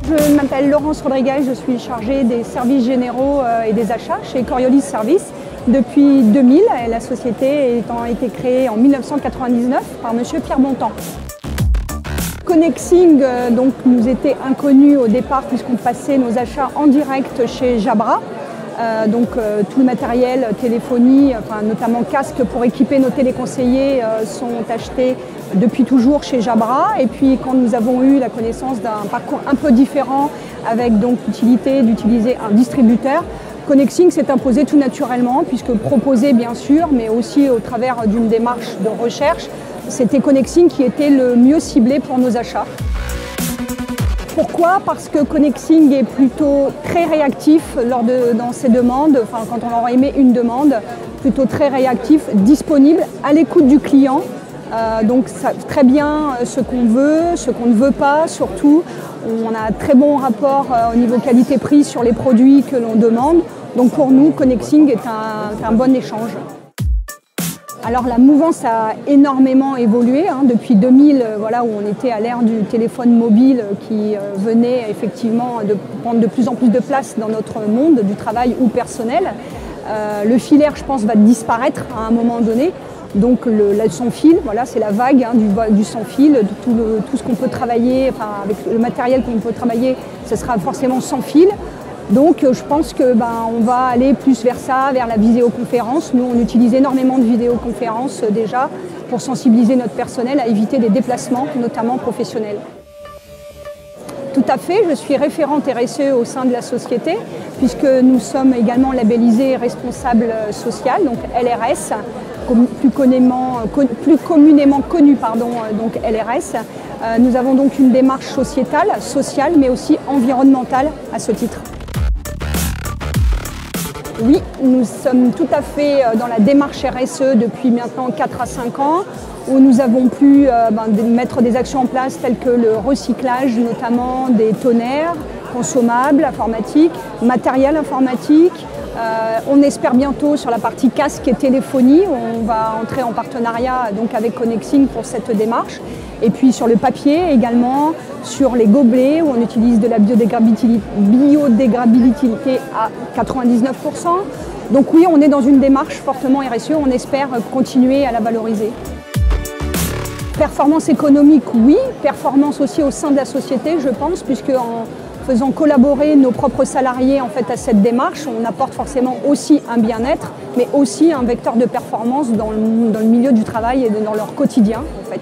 Je m'appelle Laurence Rodriguez, je suis chargée des services généraux et des achats chez Coriolis Services depuis 2000. La société ayant été créée en 1999 par M. Pierre Bontemps. Connexing donc, nous était inconnu au départ puisqu'on passait nos achats en direct chez Jabra. Tout le matériel, téléphonie, notamment casques pour équiper nos téléconseillers sont achetés depuis toujours chez Jabra. Et puis quand nous avons eu la connaissance d'un parcours un peu différent avec donc l'utilité d'utiliser un distributeur, Connexing s'est imposé tout naturellement puisque proposé bien sûr, mais aussi au travers d'une démarche de recherche, c'était Connexing qui était le mieux ciblé pour nos achats. Pourquoi? Parce que Connexing est plutôt très réactif dans ses demandes, quand on leur émet une demande, plutôt très réactif, disponible, à l'écoute du client. Donc ça, très bien ce qu'on veut, ce qu'on ne veut pas, surtout. On a un très bon rapport au niveau qualité-prix sur les produits que l'on demande. Donc pour nous, Connexing est un bon échange. Alors la mouvance a énormément évolué depuis 2000, où on était à l'ère du téléphone mobile qui venait effectivement de prendre de plus en plus de place dans notre monde du travail ou personnel. Le filaire, je pense, va disparaître à un moment donné. Donc le sans-fil, c'est la vague du sans-fil, tout ce qu'on peut travailler, avec le matériel qu'on peut travailler, ce sera forcément sans fil. Donc je pense qu'on va aller plus vers ça, vers la vidéoconférence. Nous, on utilise énormément de vidéoconférences déjà pour sensibiliser notre personnel à éviter des déplacements, notamment professionnels. Tout à fait, je suis référente RSE au sein de la société, puisque nous sommes également labellisés responsables social, donc LRS, plus communément connu, donc LRS. Nous avons donc une démarche sociale, mais aussi environnementale à ce titre. Oui, nous sommes tout à fait dans la démarche RSE depuis maintenant 4 à 5 ans, où nous avons pu mettre des actions en place telles que le recyclage, notamment des tonnerres consommables, informatiques, matériel informatique. On espère bientôt sur la partie casque et téléphonie, on va entrer en partenariat donc avec Connexing pour cette démarche. Et puis sur le papier également, sur les gobelets où on utilise de la biodégradabilité à 99%. Donc oui, on est dans une démarche fortement RSE, on espère continuer à la valoriser. Performance économique, oui. Performance aussi au sein de la société, je pense, puisque en faisant collaborer nos propres salariés à cette démarche, on apporte forcément aussi un bien-être, mais aussi un vecteur de performance dans le milieu du travail et dans leur quotidien en fait.